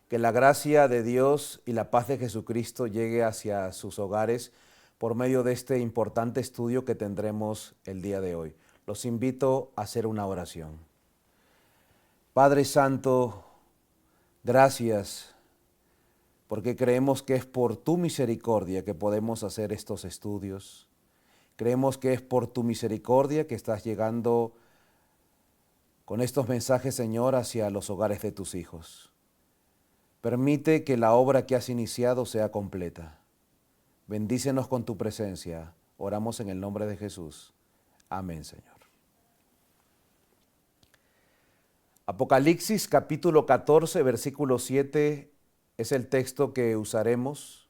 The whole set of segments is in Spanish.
Que la gracia de Dios y la paz de Jesucristo llegue hacia sus hogares por medio de este importante estudio que tendremos el día de hoy. Los invito a hacer una oración. Padre Santo, gracias porque creemos que es por tu misericordia que podemos hacer estos estudios. Creemos que es por tu misericordia que estás llegando con estos mensajes, Señor, hacia los hogares de tus hijos. Permite que la obra que has iniciado sea completa. Bendícenos con tu presencia. Oramos en el nombre de Jesús. Amén, Señor. Apocalipsis capítulo 14, versículo 7 es el texto que usaremos,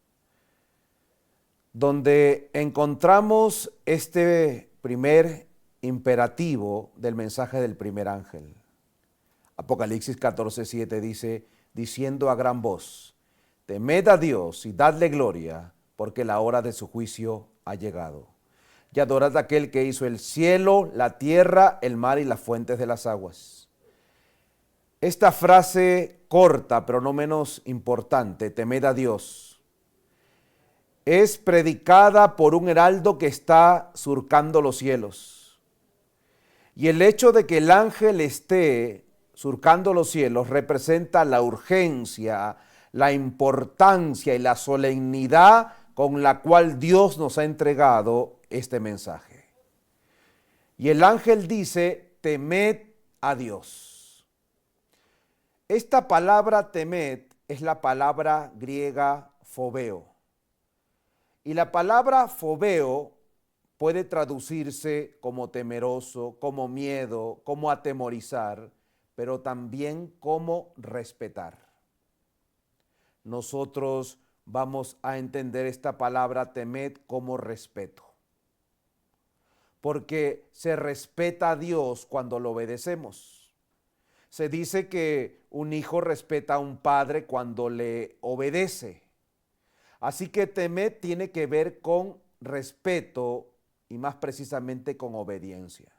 donde encontramos este primer imperativo del mensaje del primer ángel. Apocalipsis 14, 7 dice, diciendo a gran voz, temed a Dios y dadle gloria, porque la hora de su juicio ha llegado. Y adorad a aquel que hizo el cielo, la tierra, el mar y las fuentes de las aguas. Esta frase corta, pero no menos importante, temed a Dios, es predicada por un heraldo que está surcando los cielos. Y el hecho de que el ángel esté surcando los cielos representa la urgencia, la importancia y la solemnidad con la cual Dios nos ha entregado este mensaje. Y el ángel dice, temed a Dios. Esta palabra temed es la palabra griega phobeo. Y la palabra phobeo puede traducirse como temeroso, como miedo, como atemorizar, pero también como respetar. Nosotros vamos a entender esta palabra temed como respeto, porque se respeta a Dios cuando lo obedecemos. Se dice que un hijo respeta a un padre cuando le obedece. Así que temed tiene que ver con respeto y más precisamente con obediencia.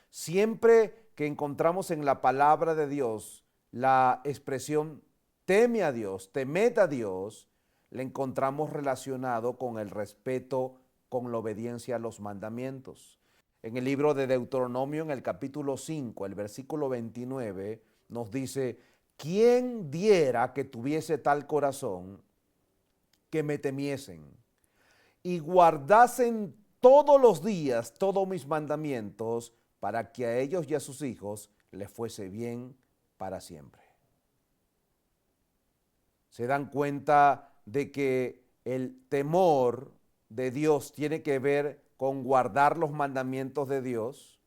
Siempre que encontramos en la palabra de Dios la expresión teme a Dios, temed a Dios, le encontramos relacionado con el respeto, con la obediencia a los mandamientos. En el libro de Deuteronomio, en el capítulo 5, el versículo 29, nos dice, ¿quién diera que tuviese tal corazón que me temiesen y guardasen todos los días todos mis mandamientos para que a ellos y a sus hijos les fuese bien para siempre? Se dan cuenta de que el temor de Dios tiene que ver con guardar los mandamientos de Dios.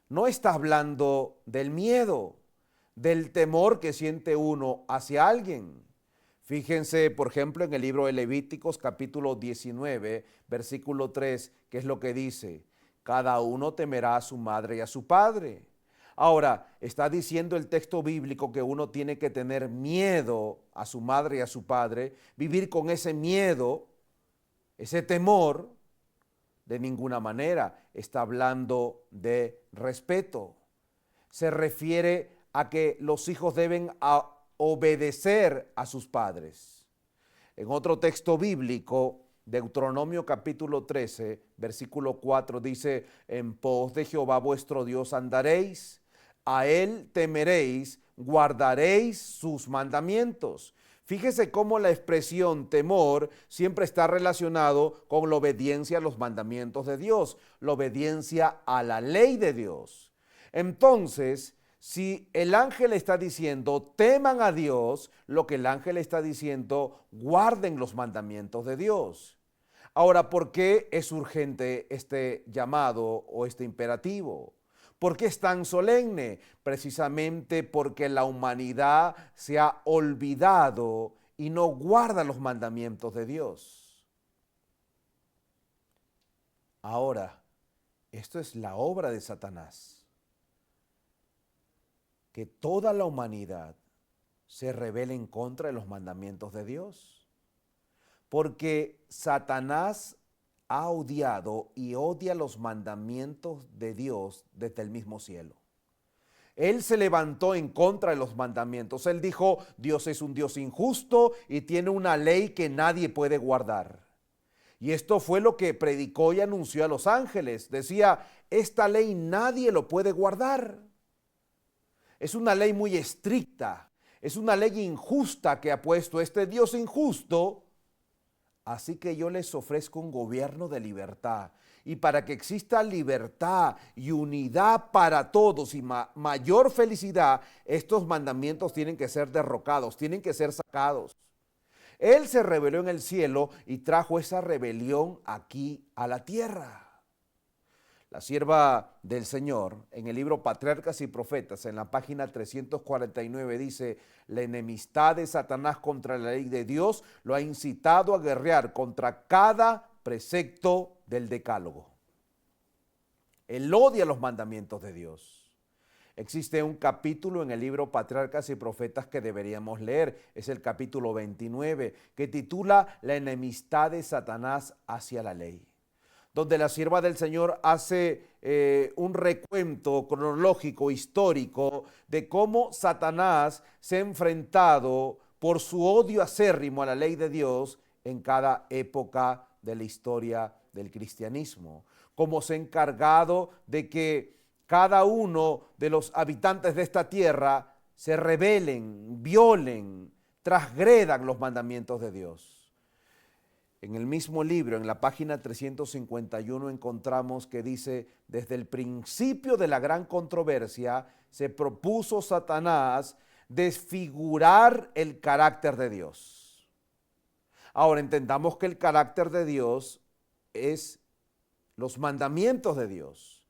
No está hablando del miedo, del temor que siente uno hacia alguien. Fíjense, por ejemplo, en el libro de Levíticos, capítulo 19, versículo 3, que es lo que dice, cada uno temerá a su madre y a su padre. Ahora, está diciendo el texto bíblico que uno tiene que tener miedo a su madre y a su padre, vivir con ese miedo, ese temor. De ninguna manera está hablando de respeto. Se refiere a que los hijos deben obedecer a sus padres. En otro texto bíblico, Deuteronomio capítulo 13, versículo 4 dice, en pos de Jehová vuestro Dios andaréis, a él temeréis, guardaréis sus mandamientos. Fíjese cómo la expresión temor siempre está relacionado con la obediencia a los mandamientos de Dios, la obediencia a la ley de Dios. Entonces, si el ángel está diciendo, teman a Dios, lo que el ángel está diciendo, guarden los mandamientos de Dios. Ahora, ¿por qué es urgente este llamado o este imperativo? ¿Por qué es tan solemne? Precisamente porque la humanidad se ha olvidado y no guarda los mandamientos de Dios. Ahora, esto es la obra de Satanás. Que toda la humanidad se rebele en contra de los mandamientos de Dios. Porque Satanás ha odiado y odia los mandamientos de Dios desde el mismo cielo. Él se levantó en contra de los mandamientos. Él dijo, Dios es un Dios injusto y tiene una ley que nadie puede guardar. Y esto fue lo que predicó y anunció a los ángeles. Decía, esta ley nadie lo puede guardar. Es una ley muy estricta. Es una ley injusta que ha puesto este Dios injusto. Así que yo les ofrezco un gobierno de libertad. Y para que exista libertad y unidad para todos y mayor felicidad, estos mandamientos tienen que ser derrocados, tienen que ser sacados. Él se rebeló en el cielo y trajo esa rebelión aquí a la tierra. La sierva del Señor, en el libro Patriarcas y Profetas, en la página 349, dice, la enemistad de Satanás contra la ley de Dios lo ha incitado a guerrear contra cada precepto del decálogo. Él odia los mandamientos de Dios. Existe un capítulo en el libro Patriarcas y Profetas que deberíamos leer, es el capítulo 29, que titula La enemistad de Satanás hacia la ley, donde la sierva del Señor hace un recuento cronológico, histórico, de cómo Satanás se ha enfrentado por su odio acérrimo a la ley de Dios en cada época de la historia del cristianismo, cómo se ha encargado de que cada uno de los habitantes de esta tierra se rebelen, violen, transgredan los mandamientos de Dios. En el mismo libro, en la página 351, encontramos que dice, desde el principio de la gran controversia, se propuso Satanás desfigurar el carácter de Dios. Ahora entendamos que el carácter de Dios es los mandamientos de Dios.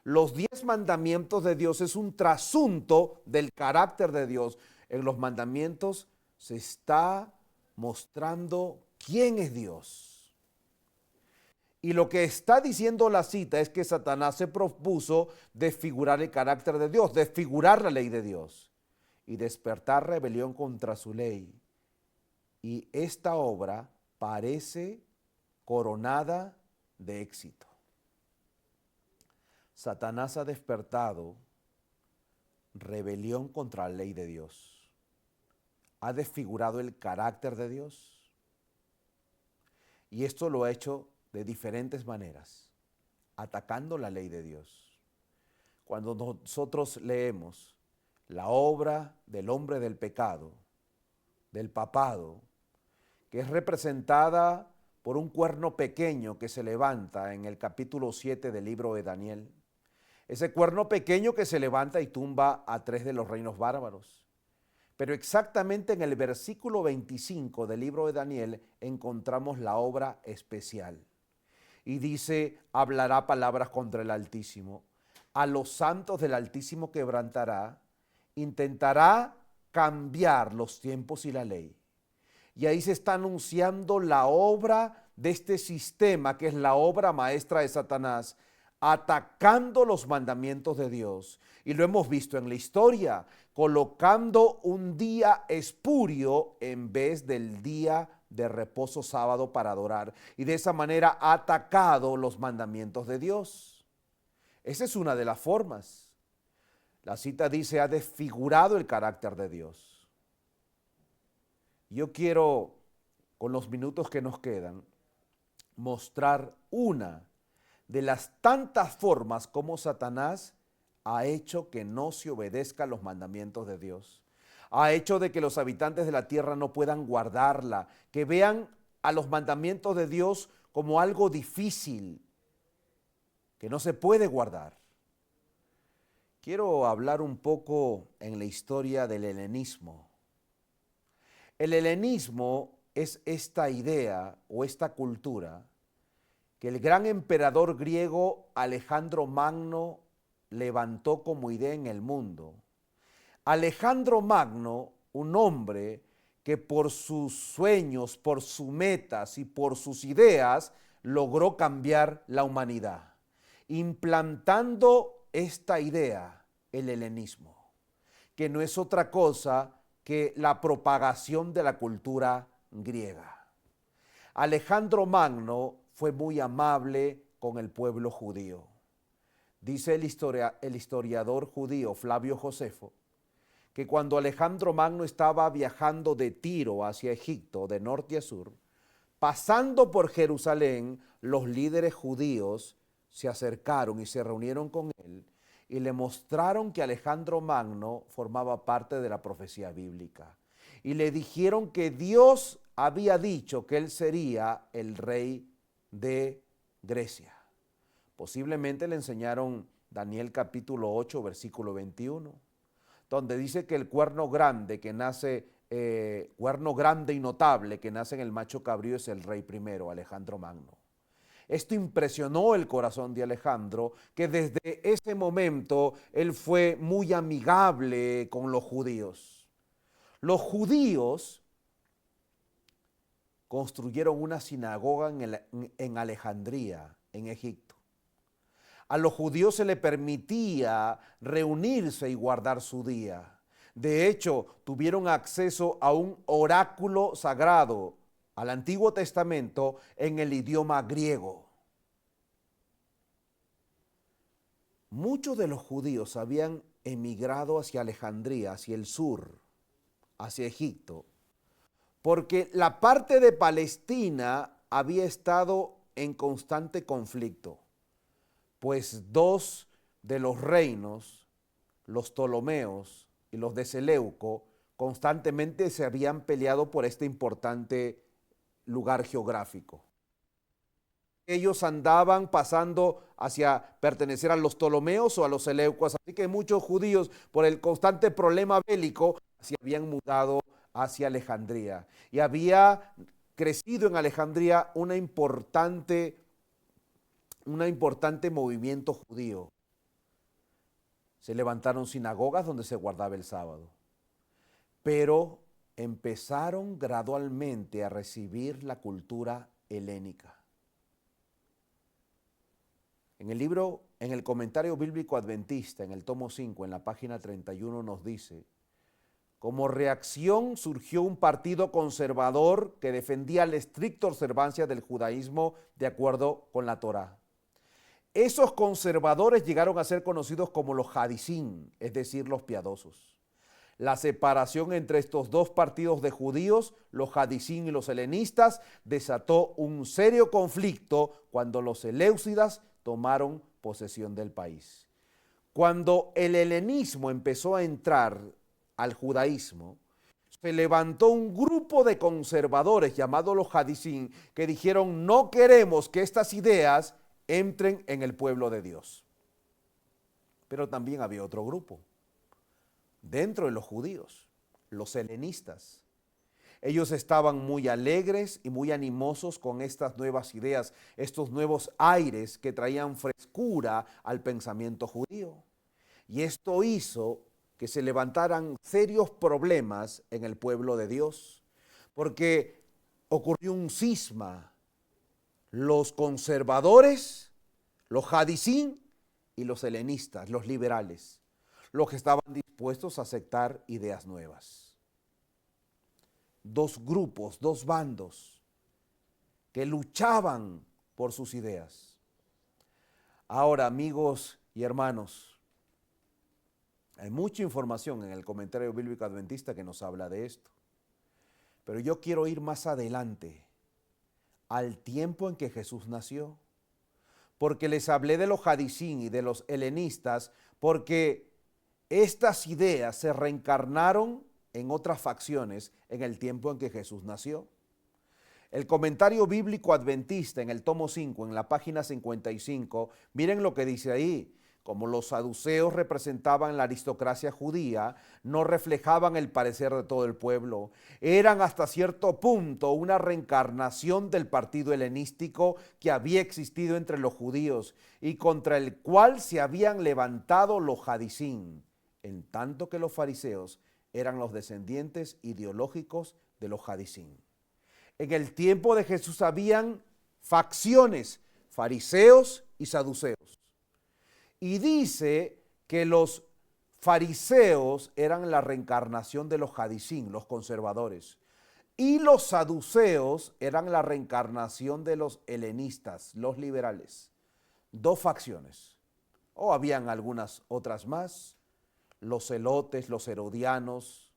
Los 10 mandamientos de Dios es un trasunto del carácter de Dios. En los mandamientos se está mostrando quién es Dios. Y lo que está diciendo la cita es que Satanás se propuso desfigurar el carácter de Dios, desfigurar la ley de Dios y despertar rebelión contra su ley. Y esta obra parece coronada de éxito. Satanás ha despertado rebelión contra la ley de Dios. Ha desfigurado el carácter de Dios. Y esto lo ha hecho de diferentes maneras, atacando la ley de Dios. Cuando nosotros leemos la obra del hombre del pecado, del papado, que es representada por un cuerno pequeño que se levanta en el capítulo 7 del libro de Daniel. Ese cuerno pequeño que se levanta y tumba a 3 de los reinos bárbaros. Pero exactamente en el versículo 25 del libro de Daniel encontramos la obra especial. Y dice, hablará palabras contra el Altísimo. A los santos del Altísimo quebrantará, intentará cambiar los tiempos y la ley. Y ahí se está anunciando la obra de este sistema, que es la obra maestra de Satanás, atacando los mandamientos de Dios. Y lo hemos visto en la historia, colocando un día espurio en vez del día de reposo sábado para adorar. Y de esa manera ha atacado los mandamientos de Dios. Esa es una de las formas. La cita dice, ha desfigurado el carácter de Dios. Yo quiero, con los minutos que nos quedan, mostrar una de las tantas formas como Satanás ha hecho que no se obedezcan los mandamientos de Dios. Ha hecho de que los habitantes de la tierra no puedan guardarla, que vean a los mandamientos de Dios como algo difícil, que no se puede guardar. Quiero hablar un poco en la historia del helenismo. El helenismo es esta idea o esta cultura que el gran emperador griego Alejandro Magno levantó como idea en el mundo. Alejandro Magno, un hombre que por sus sueños, por sus metas y por sus ideas logró cambiar la humanidad, implantando esta idea, el helenismo, que no es otra cosa que la propagación de la cultura griega. Alejandro Magno fue muy amable con el pueblo judío. Dice el historiador judío Flavio Josefo que cuando Alejandro Magno estaba viajando de Tiro hacia Egipto, de norte a sur, pasando por Jerusalén, los líderes judíos se acercaron y se reunieron con él y le mostraron que Alejandro Magno formaba parte de la profecía bíblica. Y le dijeron que Dios había dicho que él sería el rey de Grecia. Posiblemente le enseñaron Daniel capítulo 8, versículo 21, donde dice que el cuerno grande que nace, cuerno grande y notable que nace en el macho cabrío es el rey primero, Alejandro Magno. Esto impresionó el corazón de Alejandro, que desde ese momento él fue muy amigable con los judíos. Los judíos construyeron una sinagoga en Alejandría, en Egipto. A los judíos se les permitía reunirse y guardar su día. De hecho, tuvieron acceso a un oráculo sagrado, al Antiguo Testamento, en el idioma griego. Muchos de los judíos habían emigrado hacia Alejandría, hacia el sur, hacia Egipto, porque la parte de Palestina había estado en constante conflicto, pues dos de los reinos, los Ptolomeos y los de Seleuco, constantemente se habían peleado por este importante lugar geográfico. Ellos andaban pasando hacia pertenecer a los Ptolomeos o a los Seleucos, así que muchos judíos, por el constante problema bélico, se habían mudado hacia Alejandría. Y había crecido en Alejandría un importante movimiento judío. Se levantaron sinagogas donde se guardaba el sábado, pero empezaron gradualmente a recibir la cultura helénica. En el comentario bíblico adventista, en el tomo 5, en la página 31, nos dice: como reacción surgió un partido conservador que defendía la estricta observancia del judaísmo de acuerdo con la Torá. Esos conservadores llegaron a ser conocidos como los hadisín, es decir, los piadosos. La separación entre estos dos partidos de judíos, los hadisín y los helenistas, desató un serio conflicto cuando los seleucidas tomaron posesión del país. Cuando el helenismo empezó a entrar al judaísmo, se levantó un grupo de conservadores llamados los hadisín que dijeron: no queremos que estas ideas entren en el pueblo de Dios. Pero también había otro grupo dentro de los judíos, los helenistas. Ellos estaban muy alegres y muy animosos con estas nuevas ideas, estos nuevos aires que traían frescura al pensamiento judío. Y esto hizo que se levantaran serios problemas en el pueblo de Dios, porque ocurrió un cisma. Los conservadores, los hadisín y los helenistas, los liberales, los que estaban dispuestos a aceptar ideas nuevas. Dos grupos, dos bandos que luchaban por sus ideas. Ahora, amigos y hermanos, hay mucha información en el comentario bíblico adventista que nos habla de esto, pero yo quiero ir más adelante, al tiempo en que Jesús nació, porque les hablé de los hadisín y de los helenistas, porque estas ideas se reencarnaron en otras facciones en el tiempo en que Jesús nació. El comentario bíblico adventista en el tomo 5, en la página 55, miren lo que dice ahí: como los saduceos representaban la aristocracia judía, no reflejaban el parecer de todo el pueblo. Eran hasta cierto punto una reencarnación del partido helenístico que había existido entre los judíos y contra el cual se habían levantado los hadisín, en tanto que los fariseos eran los descendientes ideológicos de los hadisín. En el tiempo de Jesús habían facciones, fariseos y saduceos. Y dice que los fariseos eran la reencarnación de los hadisín, los conservadores, y los saduceos eran la reencarnación de los helenistas, los liberales. Dos facciones. o habían algunas otras más, los celotes, los herodianos,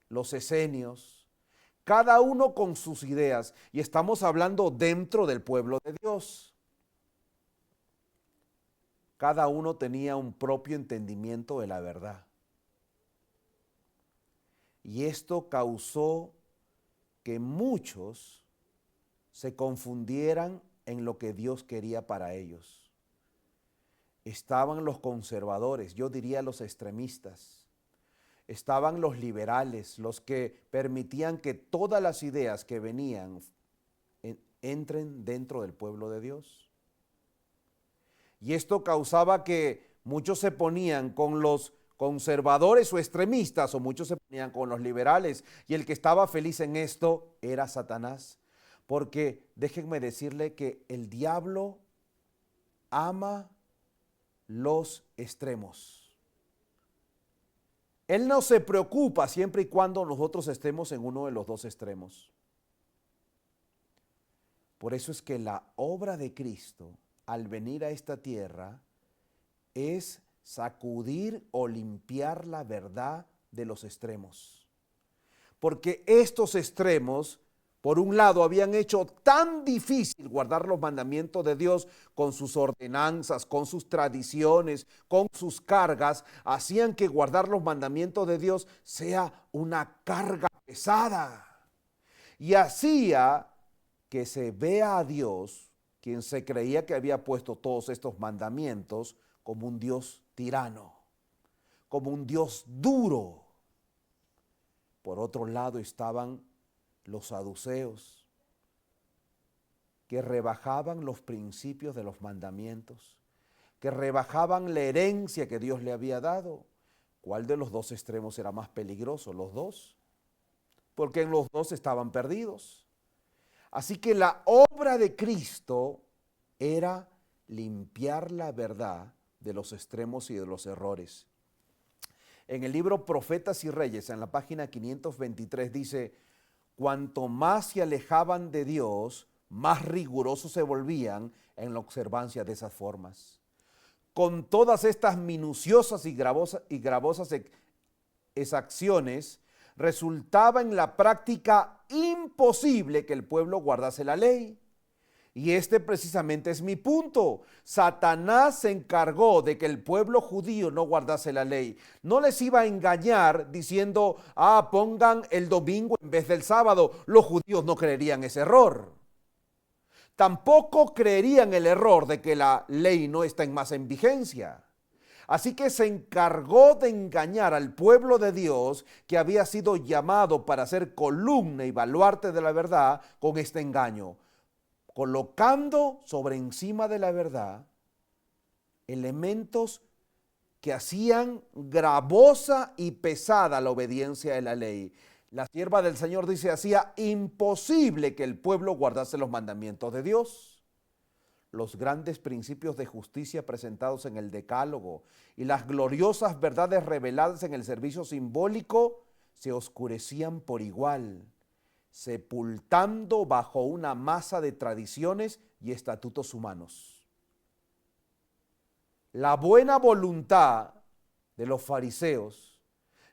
los esenios, cada uno con sus ideas, y estamos hablando dentro del pueblo de Dios. Cada uno tenía un propio entendimiento de la verdad. Y esto causó que muchos se confundieran en lo que Dios quería para ellos. Estaban los conservadores, yo diría los extremistas. Estaban los liberales, los que permitían que todas las ideas que venían entren dentro del pueblo de Dios. Y esto causaba que muchos se ponían con los conservadores o extremistas, o muchos se ponían con los liberales, y el que estaba feliz en esto era Satanás. Porque déjenme decirle que el diablo ama los extremos. Él no se preocupa siempre y cuando nosotros estemos en uno de los dos extremos. Por eso es que la obra de Cristo, al venir a esta tierra, es sacudir o limpiar la verdad de los extremos. Porque estos extremos, por un lado, habían hecho tan difícil guardar los mandamientos de Dios con sus ordenanzas, con sus tradiciones, con sus cargas, hacían que guardar los mandamientos de Dios sea una carga pesada. Y hacía que se vea a Dios, quien se creía que había puesto todos estos mandamientos, como un Dios tirano, como un Dios duro. Por otro lado estaban los saduceos, que rebajaban los principios de los mandamientos, que rebajaban la herencia que Dios le había dado. ¿Cuál de los dos extremos era más peligroso? Los dos, porque en los dos estaban perdidos. Así que la obra de Cristo era limpiar la verdad de los extremos y de los errores. En el libro Profetas y Reyes, en la página 523, dice: cuanto más se alejaban de Dios, más rigurosos se volvían en la observancia de esas formas. Con todas estas minuciosas y gravosas exacciones, resultaba en la práctica imposible que el pueblo guardase la ley. Y este precisamente es mi punto. Satanás se encargó de que el pueblo judío no guardase la ley. No les iba a engañar diciendo, pongan el domingo en vez del sábado. Los judíos no creerían ese error. Tampoco creerían el error de que la ley no está más en vigencia. Así que se encargó de engañar al pueblo de Dios, que había sido llamado para ser columna y baluarte de la verdad, con este engaño, colocando sobre encima de la verdad elementos que hacían gravosa y pesada la obediencia de la ley. La sierva del Señor dice: hacía imposible que el pueblo guardase los mandamientos de Dios. Los grandes principios de justicia presentados en el Decálogo y las gloriosas verdades reveladas en el servicio simbólico se oscurecían por igual, sepultando bajo una masa de tradiciones y estatutos humanos. La buena voluntad de los fariseos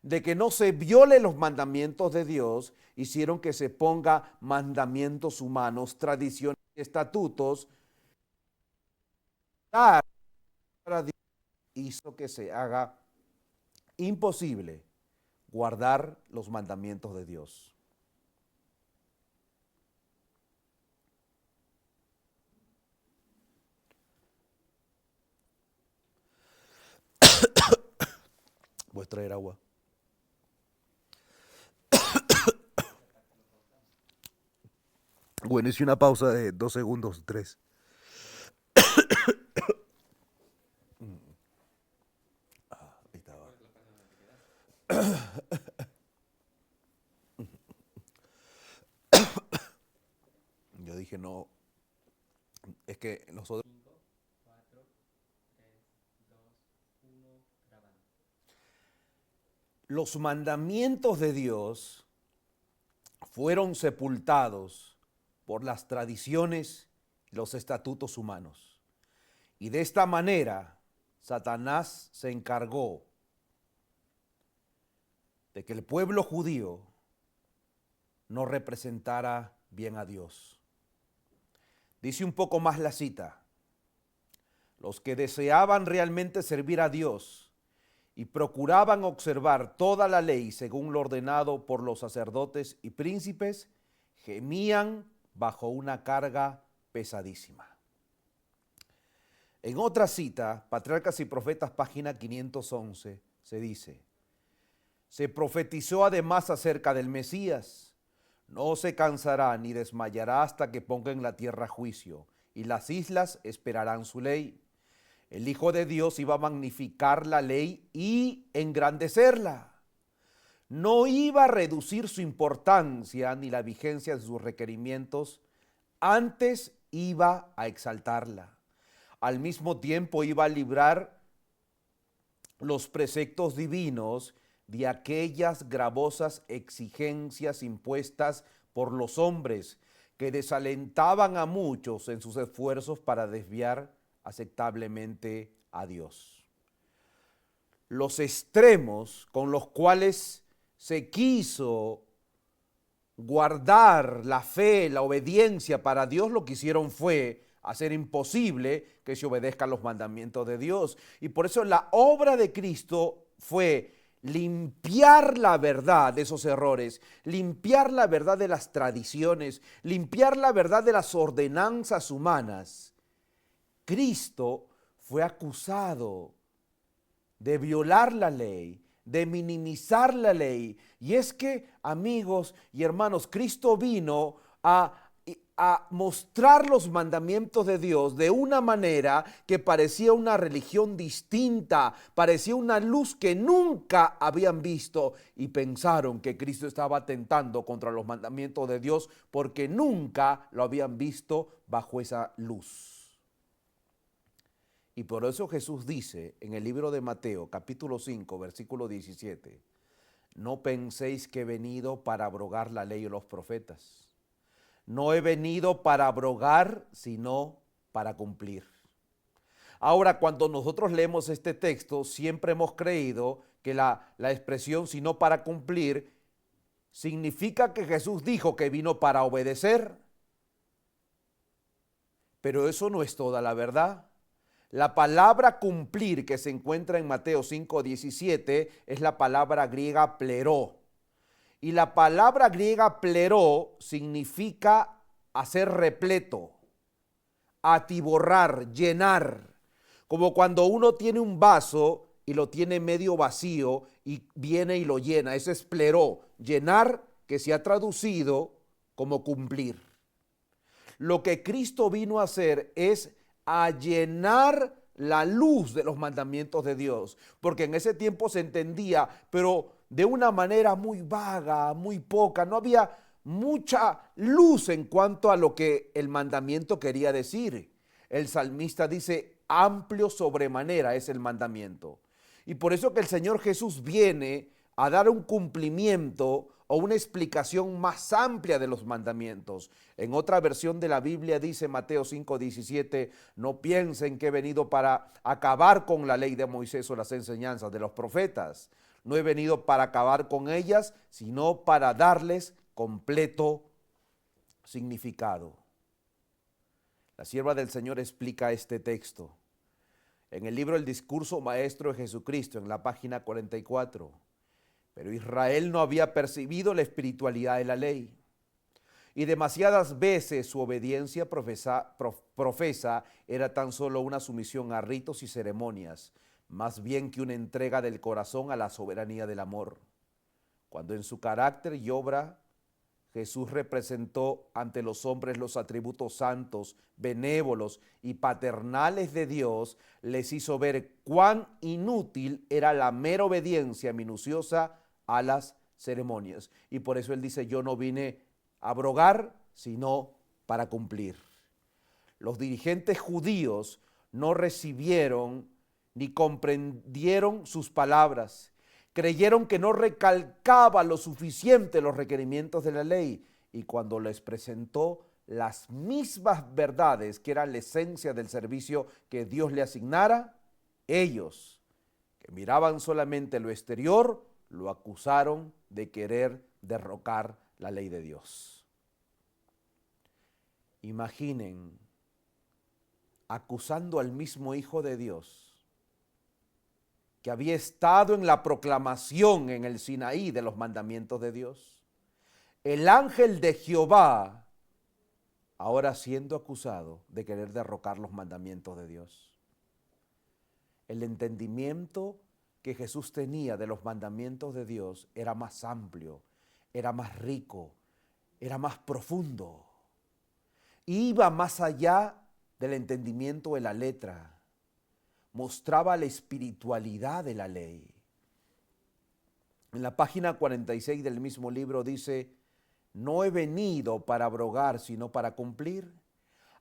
de que no se violen los mandamientos de Dios hicieron que se ponga mandamientos humanos, tradiciones y estatutos. Hizo que se haga imposible guardar los mandamientos de Dios. Voy a traer agua. Bueno, hice una pausa de 2 segundos, 3. Ahí estaba. Yo dije, no, es que nosotros... 5, 4, 3, 2, 1, grabando. Los mandamientos de Dios fueron sepultados por las tradiciones y los estatutos humanos. Y de esta manera Satanás se encargó de que el pueblo judío no representara bien a Dios. Dice un poco más la cita: los que deseaban realmente servir a Dios y procuraban observar toda la ley según lo ordenado por los sacerdotes y príncipes, gemían bajo una carga pesadísima. En otra cita, Patriarcas y Profetas, página 511, se dice: se profetizó además acerca del Mesías. No se cansará ni desmayará hasta que ponga en la tierra juicio, y las islas esperarán su ley. El Hijo de Dios iba a magnificar la ley y engrandecerla. No iba a reducir su importancia ni la vigencia de sus requerimientos, antes iba a exaltarla. Al mismo tiempo iba a librar los preceptos divinos de aquellas gravosas exigencias impuestas por los hombres que desalentaban a muchos en sus esfuerzos para desviar aceptablemente a Dios. Los extremos con los cuales se quiso guardar la fe, la obediencia para Dios, lo que hicieron fue hacer imposible que se obedezcan los mandamientos de Dios. Y por eso la obra de Cristo fue limpiar la verdad de esos errores, limpiar la verdad de las tradiciones, limpiar la verdad de las ordenanzas humanas. Cristo fue acusado de violar la ley, de minimizar la ley. Y es que, amigos y hermanos, Cristo vino a mostrar los mandamientos de Dios de una manera que parecía una religión distinta, parecía una luz que nunca habían visto, y pensaron que Cristo estaba atentando contra los mandamientos de Dios porque nunca lo habían visto bajo esa luz. Y por eso Jesús dice en el libro de Mateo, capítulo 5, versículo 17, no penséis que he venido para abrogar la ley y los profetas. No he venido para abrogar, sino para cumplir. Ahora, cuando nosotros leemos este texto, siempre hemos creído que la expresión sino para cumplir significa que Jesús dijo que vino para obedecer. Pero eso no es toda la verdad. La palabra cumplir que se encuentra en Mateo 5:17 es la palabra griega pleró. Y la palabra griega pleró significa hacer repleto, atiborrar, llenar. Como cuando uno tiene un vaso y lo tiene medio vacío y viene y lo llena. Eso es pleró, llenar, que se ha traducido como cumplir. Lo que Cristo vino a hacer es a llenar la luz de los mandamientos de Dios, porque en ese tiempo se entendía, pero de una manera muy vaga, muy poca. No había mucha luz en cuanto a lo que el mandamiento quería decir. El salmista dice, amplio sobremanera es el mandamiento. Y por eso que el Señor Jesús viene a dar un cumplimiento o una explicación más amplia de los mandamientos. En otra versión de la Biblia dice Mateo 5:17, no piensen que he venido para acabar con la ley de Moisés o las enseñanzas de los profetas. No he venido para acabar con ellas, sino para darles completo significado. La sierva del Señor explica este texto en el libro El Discurso Maestro de Jesucristo, en la página 44. Pero Israel no había percibido la espiritualidad de la ley, y demasiadas veces su obediencia profesa era tan solo una sumisión a ritos y ceremonias, más bien que una entrega del corazón a la soberanía del amor. Cuando en su carácter y obra Jesús representó ante los hombres los atributos santos, benévolos y paternales de Dios, les hizo ver cuán inútil era la mera obediencia minuciosa a las ceremonias. Y por eso él dice, yo no vine a abrogar, sino para cumplir. Los dirigentes judíos no recibieron ni comprendieron sus palabras. Creyeron que no recalcaba lo suficiente los requerimientos de la ley, y cuando les presentó las mismas verdades que eran la esencia del servicio que Dios le asignara, Ellos, que miraban solamente lo exterior, lo acusaron de querer derrocar la ley de Dios. Imaginen acusando al mismo Hijo de Dios, que había estado en la proclamación en el Sinaí de los mandamientos de Dios. El ángel de Jehová, ahora siendo acusado de querer derrocar los mandamientos de Dios. El entendimiento que Jesús tenía de los mandamientos de Dios era más amplio, era más rico, era más profundo. Iba más allá del entendimiento de la letra. Mostraba la espiritualidad de la ley. En la página 46 del mismo libro dice: no he venido para abrogar, sino para cumplir.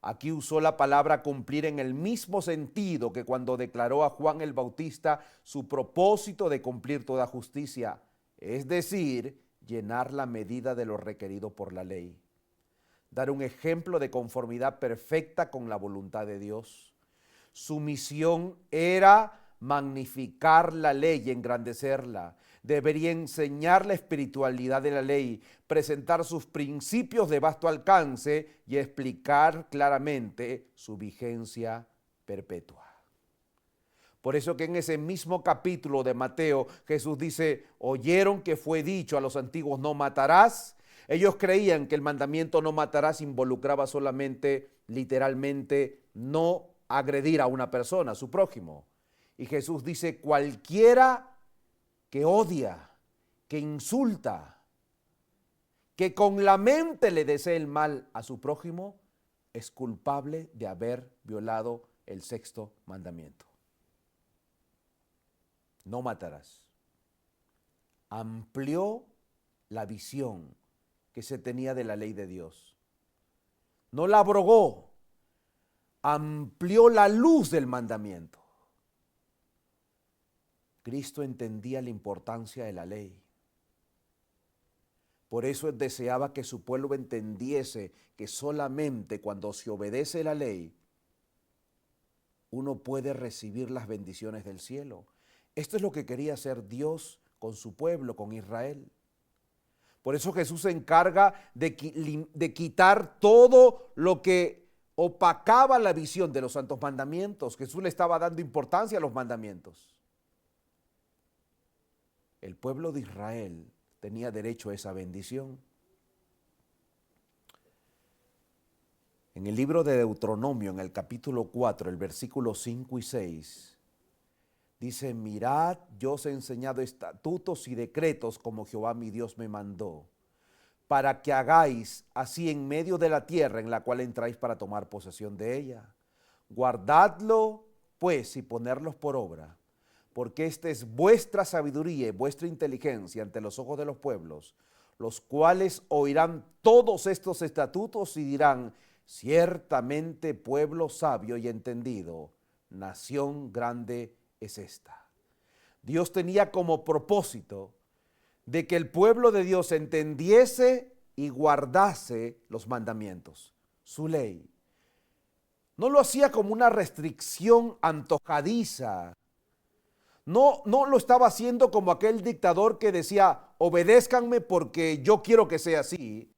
Aquí usó la palabra cumplir en el mismo sentido que cuando declaró a Juan el Bautista su propósito de cumplir toda justicia, es decir, llenar la medida de lo requerido por la ley. Dar un ejemplo de conformidad perfecta con la voluntad de Dios. Su misión era magnificar la ley y engrandecerla. Debería enseñar la espiritualidad de la ley, presentar sus principios de vasto alcance y explicar claramente su vigencia perpetua. Por eso que en ese mismo capítulo de Mateo, Jesús dice: oyeron que fue dicho a los antiguos, no matarás. Ellos creían que el mandamiento no matarás involucraba solamente, literalmente, no agredir a una persona, a su prójimo. Y Jesús dice: cualquiera que odia, que insulta, que con la mente le desee el mal a su prójimo, es culpable de haber violado el sexto mandamiento. No matarás. Amplió la visión que se tenía de la ley de Dios. No la abrogó, amplió la luz del mandamiento. Cristo entendía la importancia de la ley. Por eso él deseaba que su pueblo entendiese que solamente cuando se obedece la ley, uno puede recibir las bendiciones del cielo. Esto es lo que quería hacer Dios con su pueblo, con Israel. Por eso Jesús se encarga de quitar todo lo que opacaba la visión de los santos mandamientos. Jesús le estaba dando importancia a los mandamientos. El pueblo de Israel tenía derecho a esa bendición. En el libro de Deuteronomio, en el capítulo 4, el versículo 5 y 6, dice: mirad, yo os he enseñado estatutos y decretos como Jehová mi Dios me mandó, para que hagáis así en medio de la tierra en la cual entráis para tomar posesión de ella. Guardadlo, pues, y ponerlos por obra, porque esta es vuestra sabiduría y vuestra inteligencia ante los ojos de los pueblos, los cuales oirán todos estos estatutos y dirán: ciertamente pueblo sabio y entendido, nación grande es esta. Dios tenía como propósito de que el pueblo de Dios entendiese y guardase los mandamientos, su ley. No lo hacía como una restricción antojadiza. No lo estaba haciendo como aquel dictador que decía: obedézcanme porque yo quiero que sea así,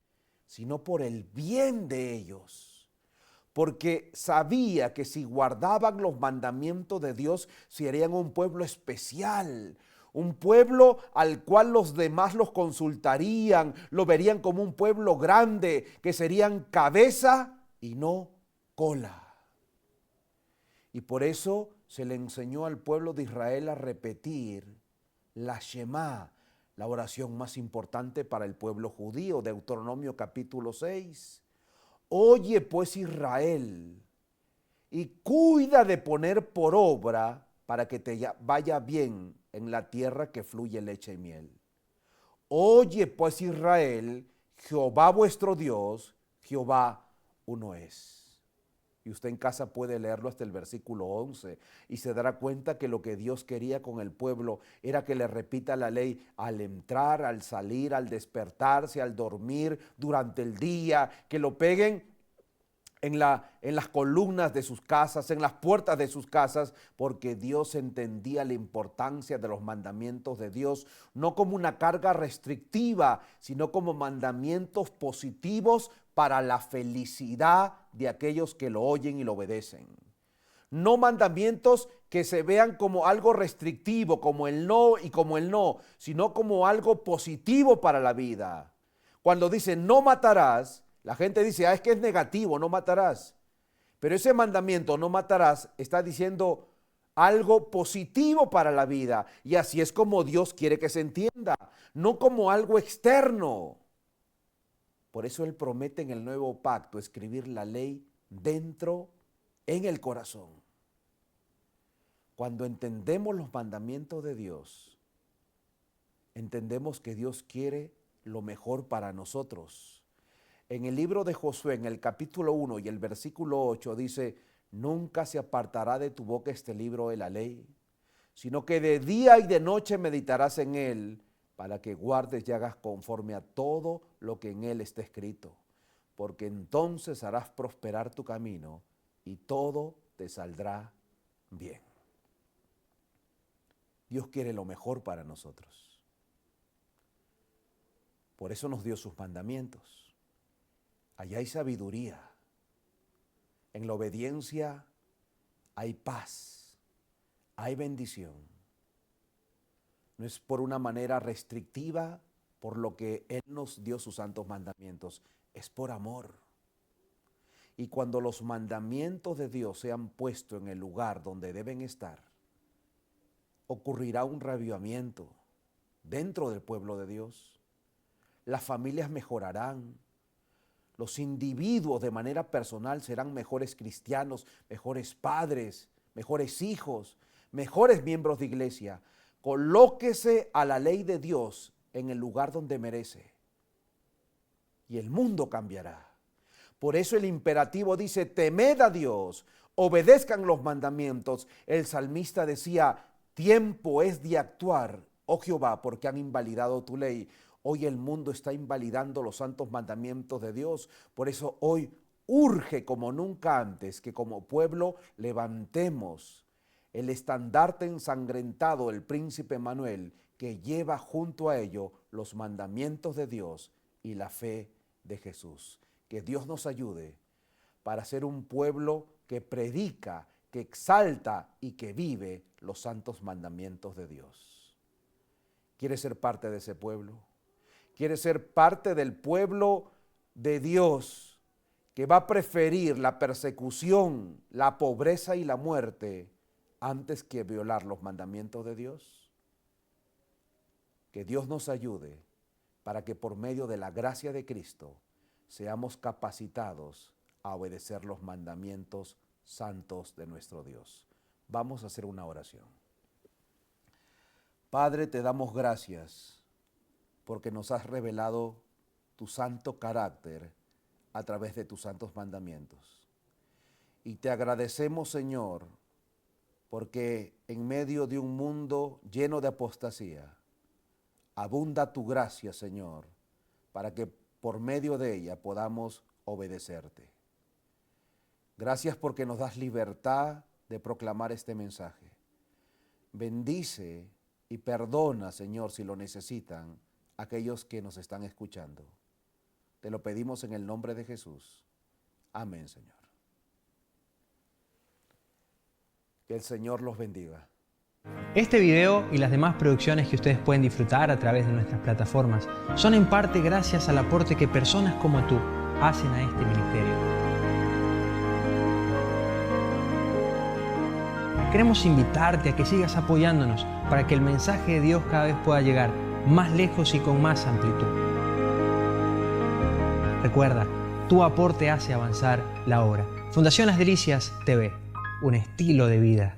sino por el bien de ellos. Porque sabía que si guardaban los mandamientos de Dios, serían un pueblo especial, un pueblo al cual los demás los consultarían, lo verían como un pueblo grande, que serían cabeza y no cola. Y por eso se le enseñó al pueblo de Israel a repetir la Shema, la oración más importante para el pueblo judío, Deuteronomio capítulo 6. Oye pues Israel, y cuida de poner por obra para que te vaya bien en la tierra que fluye leche y miel. Oye pues Israel, Jehová vuestro Dios, Jehová uno es. Y usted en casa puede leerlo hasta el versículo 11 y se dará cuenta que lo que Dios quería con el pueblo era que le repita la ley al entrar, al salir, al despertarse, al dormir, durante el día, que lo peguen en las columnas de sus casas, en las puertas de sus casas, porque Dios entendía la importancia de los mandamientos de Dios, no como una carga restrictiva, sino como mandamientos positivos para la felicidad de aquellos que lo oyen y lo obedecen. No mandamientos que se vean como algo restrictivo, como el no y como el no, sino como algo positivo para la vida. Cuando dice no matarás, la gente dice, es que es negativo, no matarás. Pero ese mandamiento, no matarás, está diciendo algo positivo para la vida. Y así es como Dios quiere que se entienda, no como algo externo. Por eso Él promete en el nuevo pacto escribir la ley dentro, en el corazón. Cuando entendemos los mandamientos de Dios, entendemos que Dios quiere lo mejor para nosotros. En el libro de Josué, en el capítulo 1 y el versículo 8 dice, nunca se apartará de tu boca este libro de la ley, sino que de día y de noche meditarás en él, para que guardes y hagas conforme a todo lo que en él está escrito, porque entonces harás prosperar tu camino y todo te saldrá bien. Dios quiere lo mejor para nosotros. Por eso nos dio sus mandamientos. Allá hay sabiduría. En la obediencia hay paz, hay bendición. No es por una manera restrictiva por lo que Él nos dio sus santos mandamientos, es por amor. Y cuando los mandamientos de Dios sean puestos en el lugar donde deben estar, ocurrirá un reavivamiento dentro del pueblo de Dios. Las familias mejorarán. Los individuos de manera personal serán mejores cristianos, mejores padres, mejores hijos, mejores miembros de iglesia. Colóquese a la ley de Dios en el lugar donde merece y el mundo cambiará. Por eso el imperativo dice, temed a Dios, obedezcan los mandamientos. El salmista decía, tiempo es de actuar, oh Jehová, porque han invalidado tu ley. Hoy el mundo está invalidando los santos mandamientos de Dios. Por eso hoy urge como nunca antes que como pueblo levantemos el estandarte ensangrentado del príncipe Manuel, que lleva junto a ello los mandamientos de Dios y la fe de Jesús. Que Dios nos ayude para ser un pueblo que predica, que exalta y que vive los santos mandamientos de Dios. ¿Quieres ser parte de ese pueblo? ¿Quieres ser parte del pueblo de Dios que va a preferir la persecución, la pobreza y la muerte antes que violar los mandamientos de Dios? Que Dios nos ayude para que por medio de la gracia de Cristo seamos capacitados a obedecer los mandamientos santos de nuestro Dios. Vamos a hacer una oración. Padre, te damos gracias porque nos has revelado tu santo carácter a través de tus santos mandamientos. Y te agradecemos, Señor, porque en medio de un mundo lleno de apostasía, abunda tu gracia, Señor, para que por medio de ella podamos obedecerte. Gracias porque nos das libertad de proclamar este mensaje. Bendice y perdona, Señor, si lo necesitan, aquellos que nos están escuchando. Te lo pedimos en el nombre de Jesús. Amén, Señor. Que el Señor los bendiga. Este video y las demás producciones que ustedes pueden disfrutar a través de nuestras plataformas son en parte gracias al aporte que personas como tú hacen a este ministerio. Queremos invitarte a que sigas apoyándonos para que el mensaje de Dios cada vez pueda llegar más lejos y con más amplitud. Recuerda, tu aporte hace avanzar la obra. Fundación Las Delicias TV, un estilo de vida.